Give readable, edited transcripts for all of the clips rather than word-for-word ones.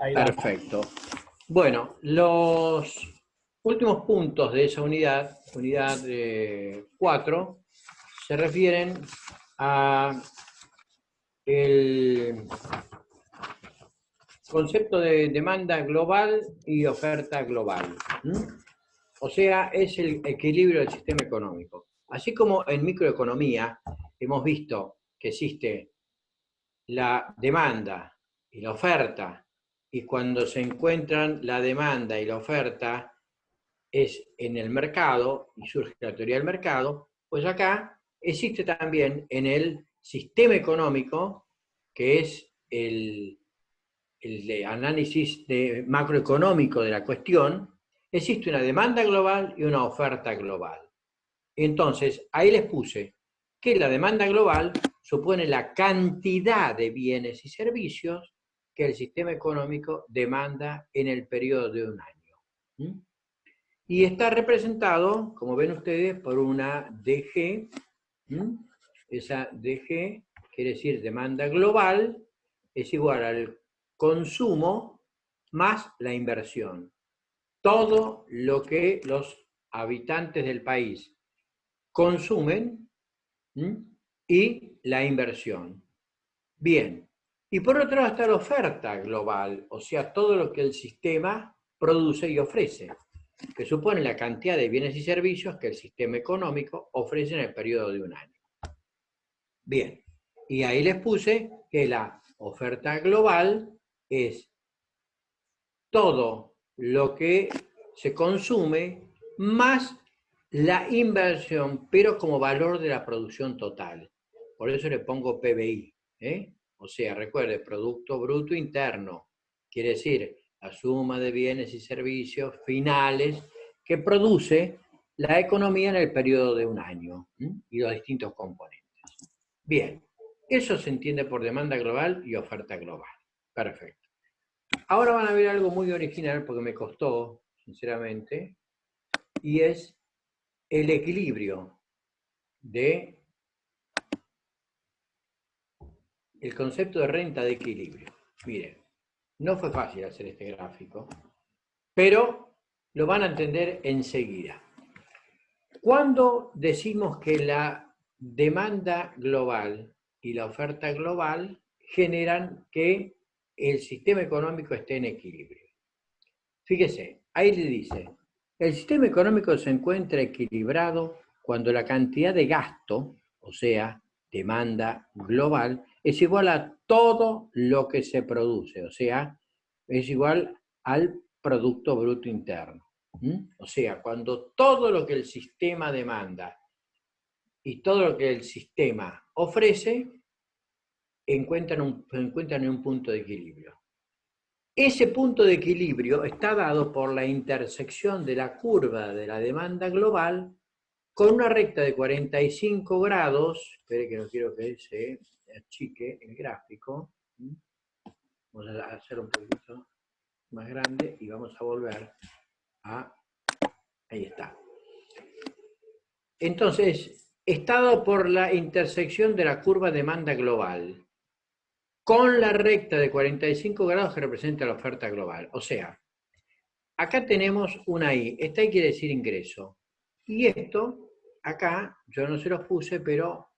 Ahí va. Perfecto. Bueno, los últimos puntos de esa unidad, unidad 4, se refieren a el concepto de demanda global y oferta global. O sea, es el equilibrio del sistema económico. Así como en microeconomía hemos visto que existe la demanda y la oferta, y cuando se encuentran la demanda y la oferta es en el mercado y surge la teoría del mercado, pues acá existe también en el sistema económico, que es el de análisis macroeconómico de la cuestión, existe una demanda global y una oferta global. Entonces, ahí les puse que la demanda global supone la cantidad de bienes y servicios que el sistema económico demanda en el periodo de un año. Y está representado, como ven ustedes, por una DG. Esa DG quiere decir demanda global, es igual al consumo más la inversión. Todo lo que los habitantes del país consumen y la inversión. Bien. Y por otro lado está la oferta global, o sea, todo lo que el sistema produce y ofrece, que supone la cantidad de bienes y servicios que el sistema económico ofrece en el periodo de un año. Bien. Y ahí les puse que la oferta global es todo lo que se consume más la inversión, pero como valor de la producción total. Por eso le pongo PBI. O sea, recuerde, Producto Bruto Interno. Quiere decir, la suma de bienes y servicios finales que produce la economía en el periodo de un año y los distintos componentes. Bien, eso se entiende por demanda global y oferta global. Perfecto. Ahora van a ver algo muy original porque me costó, sinceramente, y es el equilibrio de el concepto de renta de equilibrio. Miren, no fue fácil hacer este gráfico, pero lo van a entender enseguida. Cuando decimos que la demanda global y la oferta global generan que el sistema económico esté en equilibrio. Fíjese, ahí le dice, el sistema económico se encuentra equilibrado cuando la cantidad de gasto, o sea, demanda global, es igual a todo lo que se produce, o sea, es igual al Producto Bruto Interno. O sea, cuando todo lo que el sistema demanda y todo lo que el sistema ofrece encuentran en un punto de equilibrio. Ese punto de equilibrio está dado por la intersección de la curva de la demanda global con una recta de 45 grados. Espere que no quiero que se achique el gráfico. Vamos a hacer un poquito más grande y vamos a volver a... Ahí está. Entonces, está dado por la intersección de la curva demanda global con la recta de 45 grados que representa la oferta global. O sea, acá tenemos una I. Esta I quiere decir ingreso. Y esto, acá, yo no se los puse, pero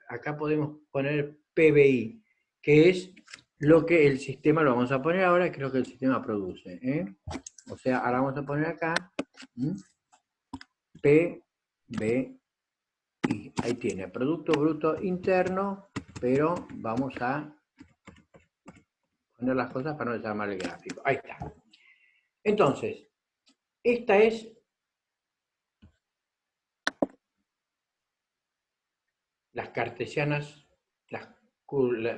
acá podemos poner PBI, que es lo que el sistema, lo vamos a poner ahora, que es lo que el sistema produce. O sea, ahora vamos a poner acá PBI. Ahí tiene, Producto Bruto Interno, pero vamos a poner las cosas para no desarmar el gráfico. Ahí está. Entonces, esta es las cartesianas,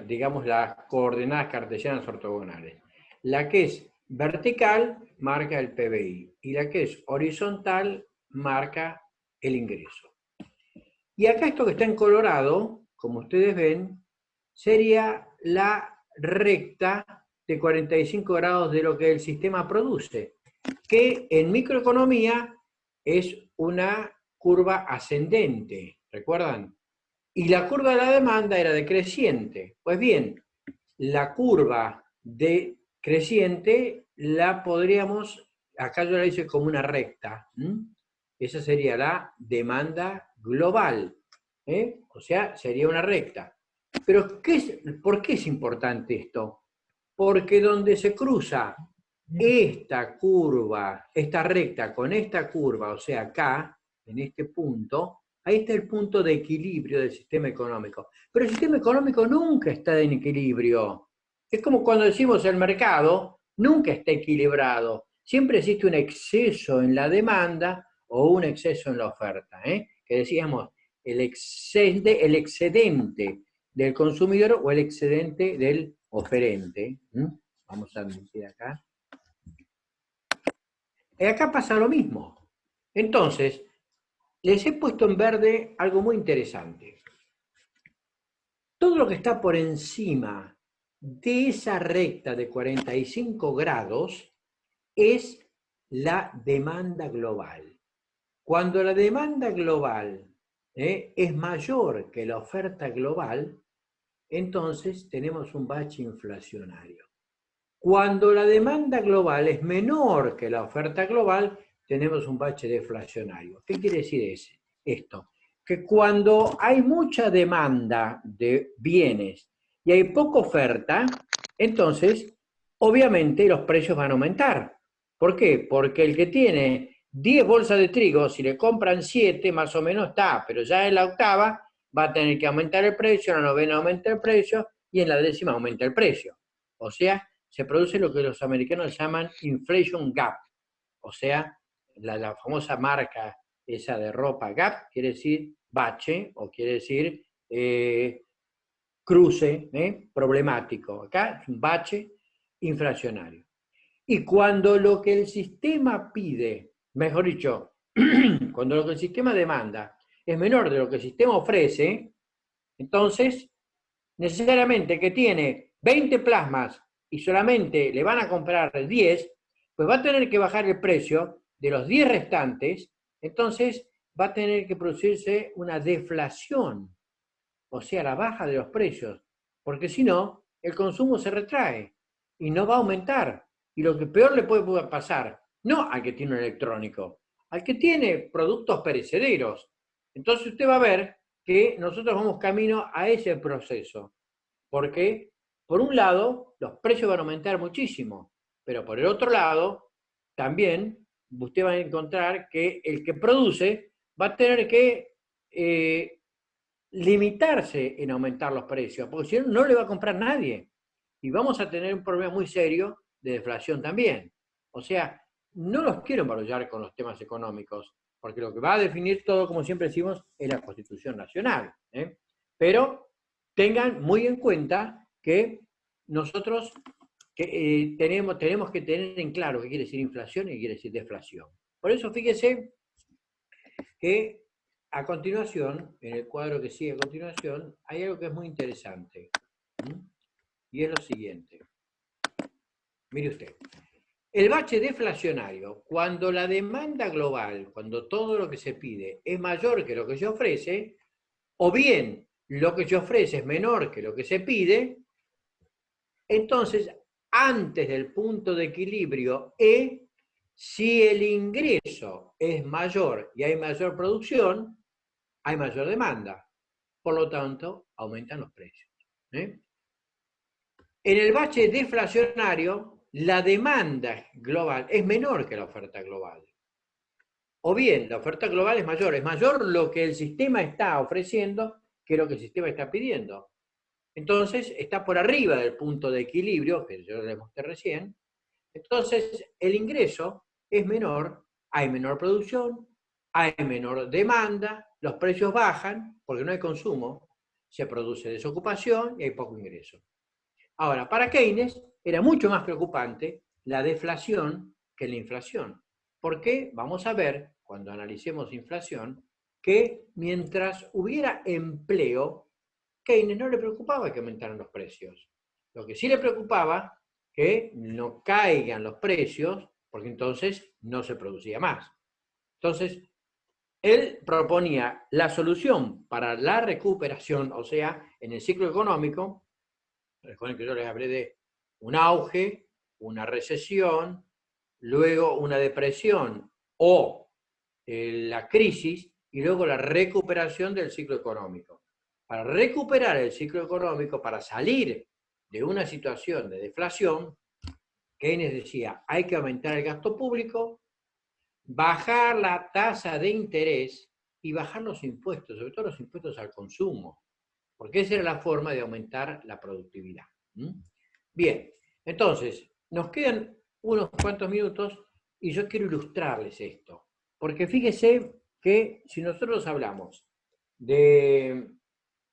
digamos las coordenadas cartesianas ortogonales. La que es vertical marca el PBI y la que es horizontal marca el ingreso. Y acá esto que está en colorado, como ustedes ven, sería la recta de 45 grados de lo que el sistema produce, que en microeconomía es una curva ascendente, ¿recuerdan? Y la curva de la demanda era decreciente. Pues bien, la curva de creciente la podríamos, acá yo la hice como una recta. Esa sería la demanda global. O sea, sería una recta. Pero ¿por qué es importante esto? Porque donde se cruza esta curva, esta recta con esta curva, o sea, acá, en este punto, ahí está el punto de equilibrio del sistema económico. Pero el sistema económico nunca está en equilibrio. Es como cuando decimos el mercado nunca está equilibrado. Siempre existe un exceso en la demanda o un exceso en la oferta. Que decíamos, el excedente del consumidor o el excedente del oferente. Vamos a decir acá. Acá pasa lo mismo. Entonces, les he puesto en verde algo muy interesante. Todo lo que está por encima de esa recta de 45 grados es la demanda global. Cuando la demanda global es mayor que la oferta global, entonces tenemos un bache inflacionario. Cuando la demanda global es menor que la oferta global, tenemos un bache deflacionario. ¿Qué quiere decir esto? Que cuando hay mucha demanda de bienes y hay poca oferta, entonces, obviamente, los precios van a aumentar. ¿Por qué? Porque el que tiene 10 bolsas de trigo, si le compran 7, más o menos está, pero ya en la octava va a tener que aumentar el precio, en la novena aumenta el precio y en la décima aumenta el precio. O sea, se produce lo que los americanos llaman inflation gap, o sea, la famosa marca esa de ropa Gap, quiere decir bache, o quiere decir cruce problemático. Acá es un bache inflacionario. Y cuando lo que el sistema pide, mejor dicho, cuando lo que el sistema demanda es menor de lo que el sistema ofrece, entonces, necesariamente que tiene 20 plasmas y solamente le van a comprar 10, pues va a tener que bajar el precio de los 10 restantes, entonces va a tener que producirse una deflación, o sea, la baja de los precios, porque si no, el consumo se retrae y no va a aumentar. Y lo que peor le puede pasar, no al que tiene un electrónico, al que tiene productos perecederos. Entonces usted va a ver que nosotros vamos camino a ese proceso, porque por un lado los precios van a aumentar muchísimo, pero por el otro lado también usted va a encontrar que el que produce va a tener que limitarse en aumentar los precios, porque si no, no le va a comprar nadie. Y vamos a tener un problema muy serio de deflación también. O sea, no los quiero embarullar con los temas económicos, porque lo que va a definir todo, como siempre decimos, es la Constitución Nacional. Pero tengan muy en cuenta que nosotros tenemos que tener en claro qué quiere decir inflación y qué quiere decir deflación. Por eso, fíjese que a continuación, en el cuadro que sigue a continuación, hay algo que es muy interesante. Y es lo siguiente. Mire usted. El bache deflacionario, cuando la demanda global, cuando todo lo que se pide es mayor que lo que se ofrece, o bien lo que se ofrece es menor que lo que se pide, entonces, antes del punto de equilibrio si el ingreso es mayor y hay mayor producción, hay mayor demanda. Por lo tanto, aumentan los precios. En el bache deflacionario, la demanda global es menor que la oferta global. O bien, la oferta global es mayor lo que el sistema está ofreciendo que lo que el sistema está pidiendo. Entonces, está por arriba del punto de equilibrio, que yo les mostré recién. Entonces, el ingreso es menor, hay menor producción, hay menor demanda, los precios bajan porque no hay consumo, se produce desocupación y hay poco ingreso. Ahora, para Keynes era mucho más preocupante la deflación que la inflación. ¿Por qué? Vamos a ver, cuando analicemos inflación, que mientras hubiera empleo, Keynes no le preocupaba que aumentaran los precios. Lo que sí le preocupaba que no caigan los precios, porque entonces no se producía más. Entonces, él proponía la solución para la recuperación, o sea, en el ciclo económico. Recuerden que yo les hablé de un auge, una recesión, luego una depresión o la crisis y luego la recuperación del ciclo económico. Para recuperar el ciclo económico, para salir de una situación de deflación, Keynes decía, hay que aumentar el gasto público, bajar la tasa de interés y bajar los impuestos, sobre todo los impuestos al consumo, porque esa era la forma de aumentar la productividad. Bien, entonces, nos quedan unos cuantos minutos y yo quiero ilustrarles esto, porque fíjese que si nosotros hablamos de,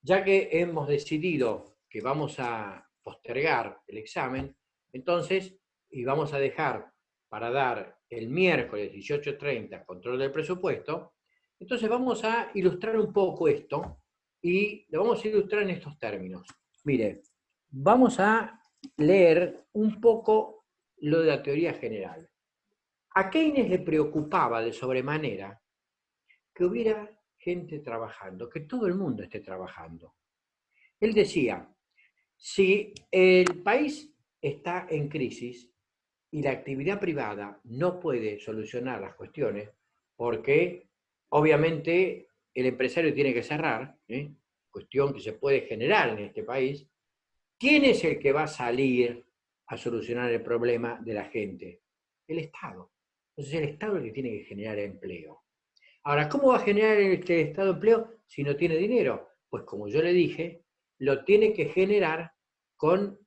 ya que hemos decidido que vamos a postergar el examen, entonces, y vamos a dejar para dar el miércoles 18:30 control del presupuesto, entonces vamos a ilustrar un poco esto y lo vamos a ilustrar en estos términos. Mire, vamos a leer un poco lo de la teoría general. A Keynes le preocupaba de sobremanera que hubiera gente trabajando, que todo el mundo esté trabajando. Él decía, si el país está en crisis y la actividad privada no puede solucionar las cuestiones, porque obviamente el empresario tiene que cerrar, cuestión que se puede generar en este país, ¿quién es el que va a salir a solucionar el problema de la gente? El Estado. Entonces el Estado es el que tiene que generar empleo. Ahora, ¿cómo va a generar este Estado empleo si no tiene dinero? Pues como yo le dije, lo tiene que generar con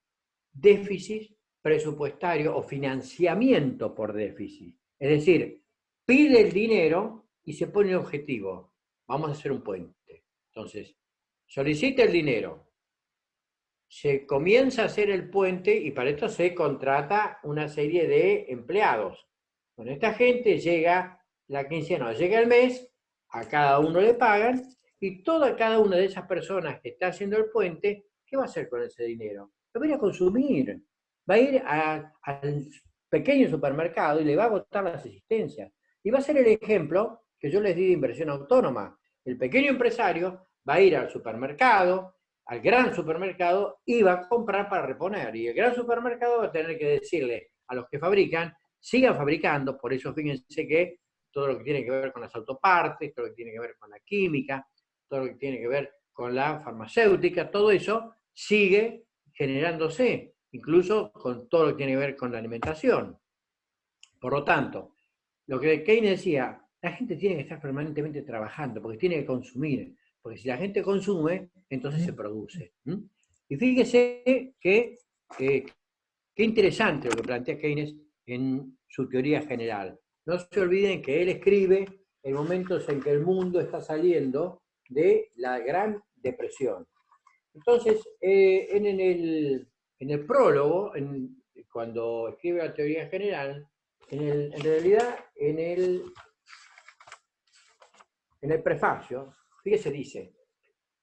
déficit presupuestario o financiamiento por déficit. Es decir, pide el dinero y se pone un objetivo. Vamos a hacer un puente. Entonces, solicita el dinero, se comienza a hacer el puente y para esto se contrata una serie de empleados. Con esta gente llega la quincena, llega el mes, a cada uno le pagan y cada una de esas personas que está haciendo el puente, ¿qué va a hacer con ese dinero? Lo va a ir a consumir, va a ir al pequeño supermercado y le va a agotar las existencias. Y va a ser el ejemplo que yo les di de inversión autónoma. El pequeño empresario va a ir al supermercado, al gran supermercado, y va a comprar para reponer. Y el gran supermercado va a tener que decirle a los que fabrican, sigan fabricando. Por eso fíjense que todo lo que tiene que ver con las autopartes, todo lo que tiene que ver con la química, todo lo que tiene que ver con la farmacéutica, todo eso sigue generándose, incluso con todo lo que tiene que ver con la alimentación. Por lo tanto, lo que Keynes decía, la gente tiene que estar permanentemente trabajando, porque tiene que consumir, porque si la gente consume, entonces se produce. Y fíjese que qué interesante lo que plantea Keynes en su teoría general. No se olviden que él escribe en momentos en que el mundo está saliendo de la Gran Depresión. Entonces, en el prólogo, cuando escribe la teoría general, en realidad, en el prefacio, fíjese, dice,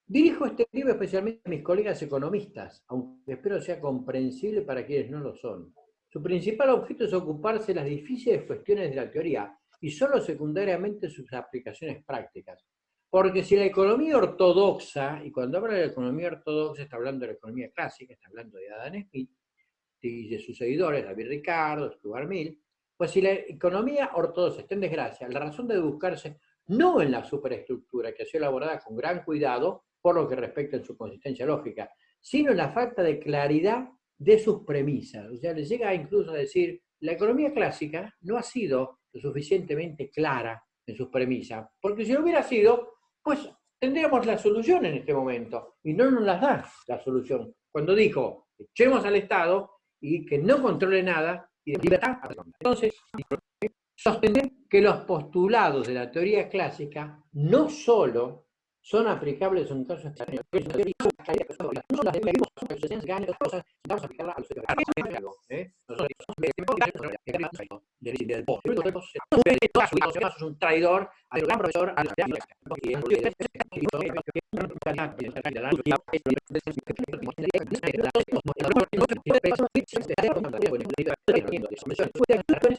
dirijo este libro especialmente a mis colegas economistas, aunque espero sea comprensible para quienes no lo son. Su principal objeto es ocuparse de las difíciles cuestiones de la teoría y solo secundariamente sus aplicaciones prácticas. Porque si la economía ortodoxa, y cuando habla de la economía ortodoxa está hablando de la economía clásica, está hablando de Adam Smith y de sus seguidores, David Ricardo, Stuart Mill, pues si la economía ortodoxa está en desgracia, la razón debe buscarse no en la superestructura que ha sido elaborada con gran cuidado, por lo que respecta a su consistencia lógica, sino en la falta de claridad de sus premisas. O sea, les llega incluso a decir, la economía clásica no ha sido lo suficientemente clara en sus premisas, porque si lo hubiera sido, pues tendríamos la solución en este momento, y no nos las da la solución. Cuando dijo, echemos al Estado y que no controle nada, y de libertad. Entonces, sostener que los postulados de la teoría clásica no solo son aplicables en casos extraños, no las debemos ganar cosas, vamos a aplicarla a los nosotros es un traidor al gran profesor, a la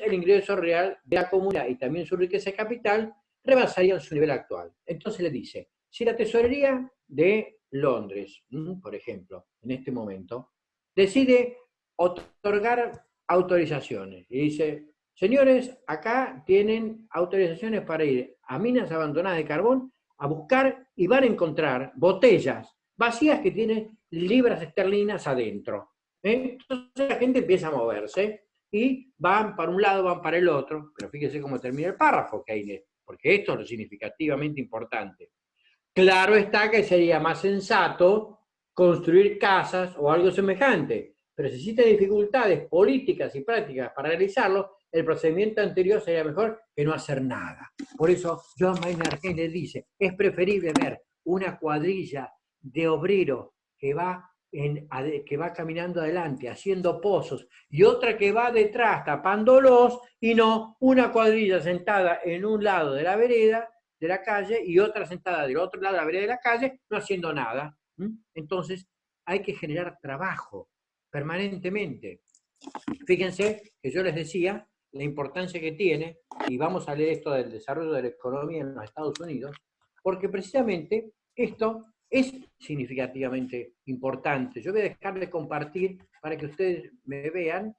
el ingreso real de la comunidad y también su riqueza capital rebasarían su nivel actual. Entonces le dice, si la tesorería de Londres, por ejemplo, en este momento, decide otorgar autorizaciones. Y dice, señores, acá tienen autorizaciones para ir a minas abandonadas de carbón a buscar y van a encontrar botellas vacías que tienen libras esterlinas adentro. Entonces la gente empieza a moverse y van para un lado, van para el otro, pero fíjese cómo termina el párrafo, Keynes, porque esto es lo significativamente importante. Claro está que sería más sensato construir casas o algo semejante, pero si existen dificultades políticas y prácticas para realizarlo, el procedimiento anterior sería mejor que no hacer nada. Por eso John Maynard Keynes dice, es preferible ver una cuadrilla de obreros que va caminando adelante haciendo pozos y otra que va detrás tapándolos y no una cuadrilla sentada en un lado de la vereda de la calle y otra sentada del otro lado de la vereda de la calle no haciendo nada. Entonces hay que generar trabajo permanentemente. Fíjense que yo les decía la importancia que tiene, y vamos a leer esto del desarrollo de la economía en los Estados Unidos, porque precisamente esto es significativamente importante. Yo voy a dejar de compartir para que ustedes me vean,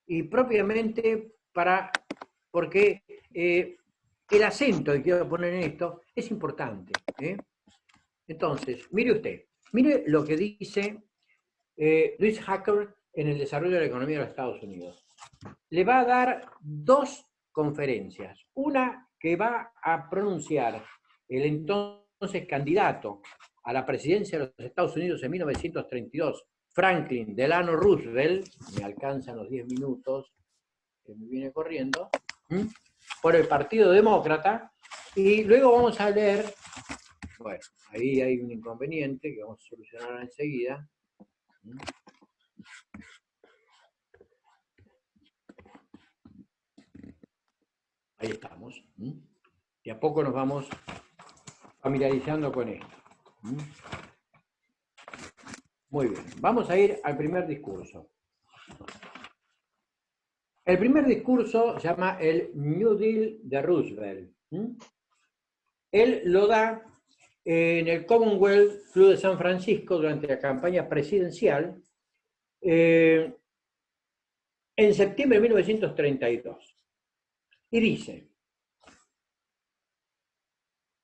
y propiamente porque el acento que quiero poner en esto es importante. Entonces, mire usted, mire lo que dice Luis Hacker en el desarrollo de la economía de los Estados Unidos. Le va a dar dos conferencias. Una que va a pronunciar el entonces candidato a la presidencia de los Estados Unidos en 1932, Franklin Delano Roosevelt, me alcanzan los 10 minutos que me viene corriendo, por el Partido Demócrata, y luego vamos a leer, bueno, ahí hay un inconveniente que vamos a solucionar enseguida. Ahí estamos. Y a poco nos vamos familiarizando con esto. Muy bien, vamos a ir al primer discurso. El primer discurso se llama el New Deal de Roosevelt. Él lo da en el Commonwealth Club de San Francisco durante la campaña presidencial en septiembre de 1932. Y dice,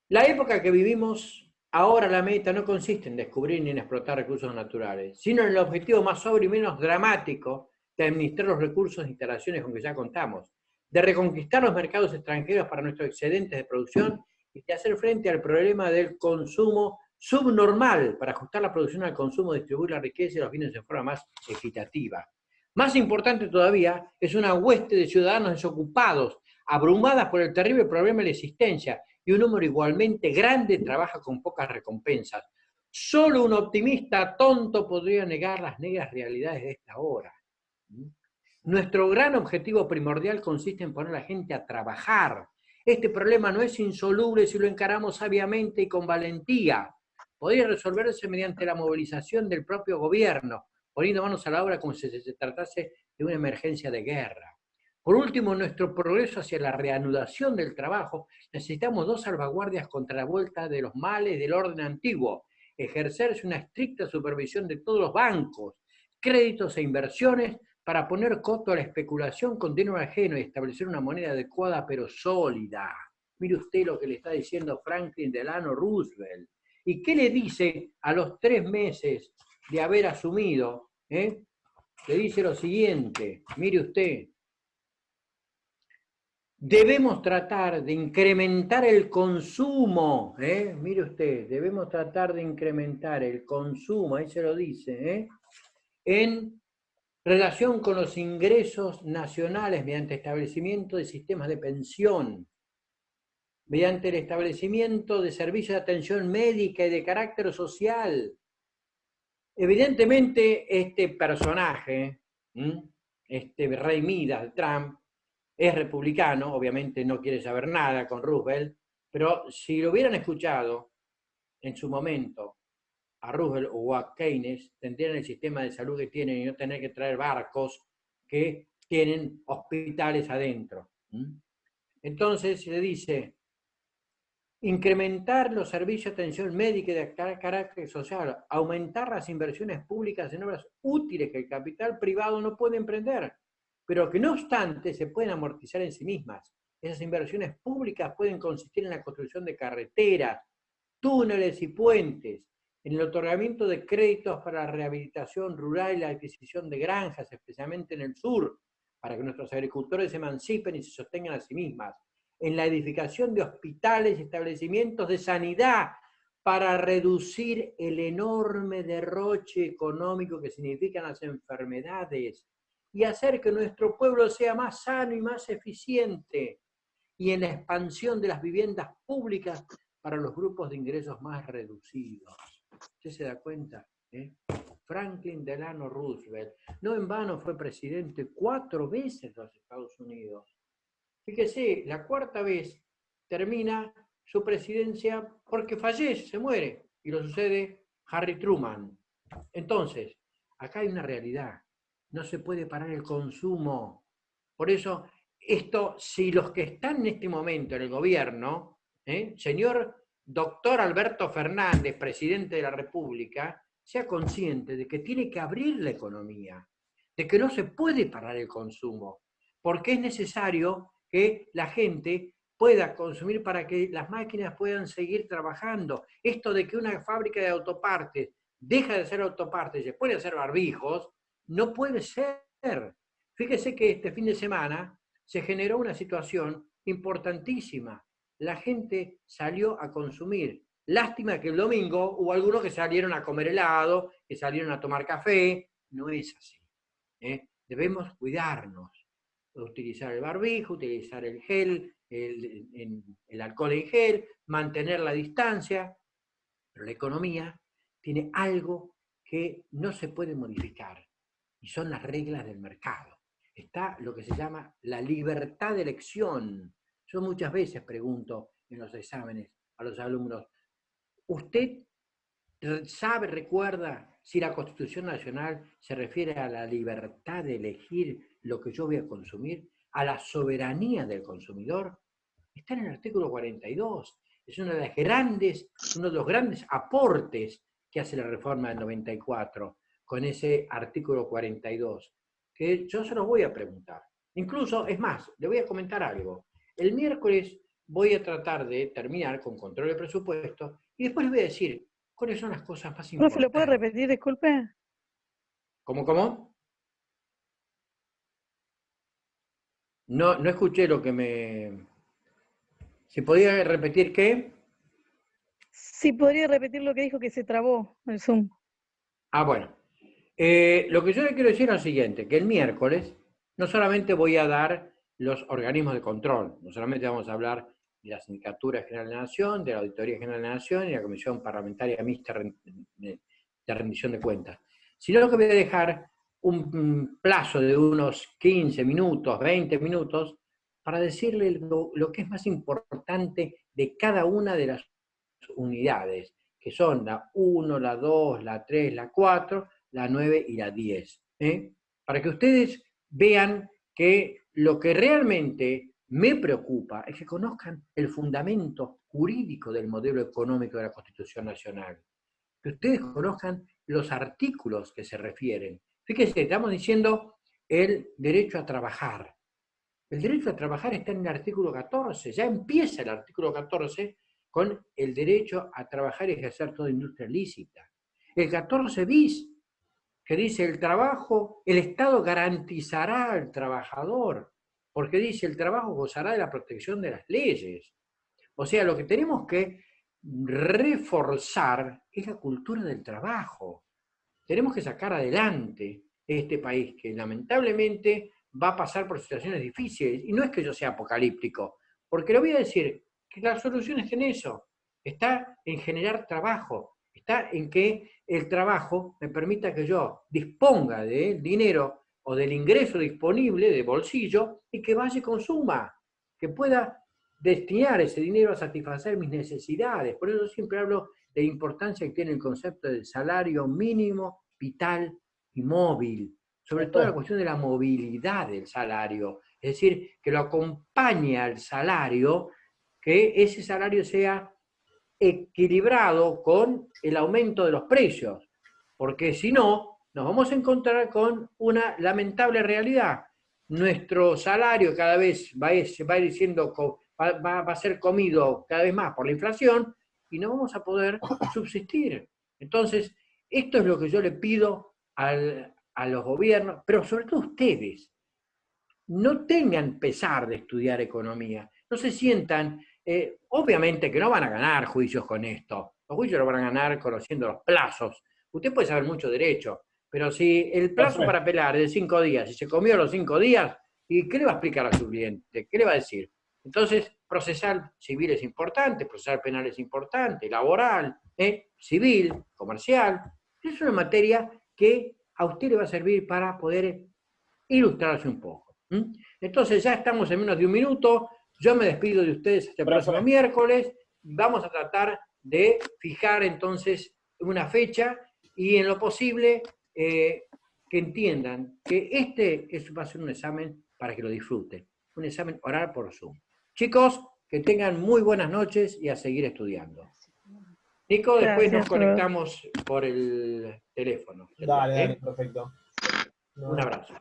la época que vivimos ahora, la meta no consiste en descubrir ni en explotar recursos naturales, sino en el objetivo más sobrio y menos dramático de administrar los recursos e instalaciones con que ya contamos, de reconquistar los mercados extranjeros para nuestros excedentes de producción y de hacer frente al problema del consumo subnormal para ajustar la producción al consumo, distribuir la riqueza y los bienes de forma más equitativa. Más importante todavía es una hueste de ciudadanos desocupados, abrumadas por el terrible problema de la existencia, y un número igualmente grande trabaja con pocas recompensas. Solo un optimista tonto podría negar las negras realidades de esta hora. Nuestro gran objetivo primordial consiste en poner a la gente a trabajar. Este problema no es insoluble si lo encaramos sabiamente y con valentía. Podría resolverse mediante la movilización del propio gobierno, poniendo manos a la obra como si se tratase de una emergencia de guerra. Por último, en nuestro progreso hacia la reanudación del trabajo, necesitamos dos salvaguardias contra la vuelta de los males del orden antiguo. Ejercerse una estricta supervisión de todos los bancos, créditos e inversiones para poner coto a la especulación con dinero ajeno y establecer una moneda adecuada pero sólida. Mire usted lo que le está diciendo Franklin Delano Roosevelt. ¿Y qué le dice a los 3 meses de haber asumido? Le dice lo siguiente, mire usted, debemos tratar de incrementar el consumo, mire usted, debemos tratar de incrementar el consumo, ahí se lo dice, en relación con los ingresos nacionales mediante establecimiento de sistemas de pensión, mediante el establecimiento de servicios de atención médica y de carácter social. Evidentemente, este personaje, este rey Midas, Trump, es republicano, obviamente no quiere saber nada con Roosevelt, pero si lo hubieran escuchado en su momento a Roosevelt o a Keynes, tendrían el sistema de salud que tienen y no tener que traer barcos que tienen hospitales adentro. Entonces le dice, incrementar los servicios de atención médica y de carácter social, aumentar las inversiones públicas en obras útiles que el capital privado no puede emprender, pero que no obstante se pueden amortizar en sí mismas. Esas inversiones públicas pueden consistir en la construcción de carreteras, túneles y puentes, en el otorgamiento de créditos para la rehabilitación rural y la adquisición de granjas, especialmente en el sur, para que nuestros agricultores se emancipen y se sostengan a sí mismas, en la edificación de hospitales y establecimientos de sanidad para reducir el enorme derroche económico que significan las enfermedades y hacer que nuestro pueblo sea más sano y más eficiente, y en la expansión de las viviendas públicas para los grupos de ingresos más reducidos. ¿Usted se da cuenta? Franklin Delano Roosevelt, no en vano fue presidente 4 veces de los Estados Unidos. Fíjese, la 4ª vez termina su presidencia porque fallece, se muere, y lo sucede Harry Truman. Entonces, acá hay una realidad, no se puede parar el consumo. Por eso, esto, si los que están en este momento en el gobierno, señor doctor Alberto Fernández, presidente de la República, sea consciente de que tiene que abrir la economía, de que no se puede parar el consumo, porque es necesario que la gente pueda consumir para que las máquinas puedan seguir trabajando. Esto de que una fábrica de autopartes deja de hacer autopartes y se puede hacer barbijos, no puede ser. Fíjese que este fin de semana se generó una situación importantísima. La gente salió a consumir. Lástima que el domingo hubo algunos que salieron a comer helado, que salieron a tomar café. No es así. Debemos cuidarnos, utilizar el barbijo, utilizar el gel, el alcohol en gel, mantener la distancia, pero la economía tiene algo que no se puede modificar, y son las reglas del mercado. Está lo que se llama la libertad de elección. Yo muchas veces pregunto en los exámenes a los alumnos, ¿usted sabe, recuerda si la Constitución Nacional se refiere a la libertad de elegir lo que yo voy a consumir, a la soberanía del consumidor? Está en el artículo 42. Es uno de los grandes aportes que hace la reforma del 94 con ese artículo 42, que yo se los voy a preguntar. Incluso, es más, le voy a comentar algo. El miércoles voy a tratar de terminar con control de presupuesto y después les voy a decir cuáles son las cosas más ¿No se lo puede importantes. repetir, disculpe? ¿Cómo? No escuché lo que me... ¿Se podía repetir qué? Sí, podría repetir lo que dijo, que se trabó el Zoom. Bueno. Lo que yo le quiero decir es lo siguiente, que el miércoles no solamente voy a dar los organismos de control, no solamente vamos a hablar de la Sindicatura General de la Nación, de la Auditoría General de la Nación y la Comisión Parlamentaria Mixta de Rendición de Cuentas, sino que voy a dejar un plazo de unos 15 minutos, 20 minutos, para decirle lo que es más importante de cada una de las unidades, que son la 1, la 2, la 3, la 4, la 9 y la 10. Para que ustedes vean que lo que realmente me preocupa es que conozcan el fundamento jurídico del modelo económico de la Constitución Nacional, que ustedes conozcan los artículos que se refieren. Fíjense, estamos diciendo el derecho a trabajar. El derecho a trabajar está en el artículo 14, ya empieza el artículo 14 con el derecho a trabajar y ejercer toda industria lícita. El 14 bis, que dice el trabajo, el Estado garantizará al trabajador, porque dice el trabajo gozará de la protección de las leyes. O sea, lo que tenemos que reforzar es la cultura del trabajo. Tenemos que sacar adelante este país que lamentablemente va a pasar por situaciones difíciles. Y no es que yo sea apocalíptico, porque le voy a decir que la solución está en eso. Está en generar trabajo, está en que el trabajo me permita que yo disponga del dinero o del ingreso disponible de bolsillo y que vaya y consuma, que pueda destinar ese dinero a satisfacer mis necesidades. Por eso siempre hablo de la importancia que tiene el concepto del salario mínimo, vital y móvil, sobre todo la cuestión de la movilidad del salario, es decir, que lo acompaña al salario que ese salario sea equilibrado con el aumento de los precios, porque si no, nos vamos a encontrar con una lamentable realidad. Nuestro salario cada vez va a ir siendo, va a ser comido cada vez más por la inflación y no vamos a poder subsistir. Entonces, esto es lo que yo le pido a los gobiernos, pero sobre todo a ustedes. No tengan pesar de estudiar economía, no se sientan, obviamente que no van a ganar juicios con esto, los juicios los van a ganar conociendo los plazos. Usted puede saber mucho derecho, pero si el plazo para apelar es de 5 días y se comió los 5 días, ¿y qué le va a explicar a su cliente? ¿Qué le va a decir? Entonces, procesal civil es importante, procesal penal es importante, laboral, civil, comercial. Es una materia que a usted le va a servir para poder ilustrarse un poco. Entonces ya estamos en menos de un minuto, yo me despido de ustedes hasta el próximo miércoles, vamos a tratar de fijar entonces una fecha y en lo posible que entiendan que va a ser un examen para que lo disfruten, un examen oral por Zoom. Chicos, que tengan muy buenas noches y a seguir estudiando. Nico, después nos conectamos por el teléfono. Dale, perfecto. Un abrazo.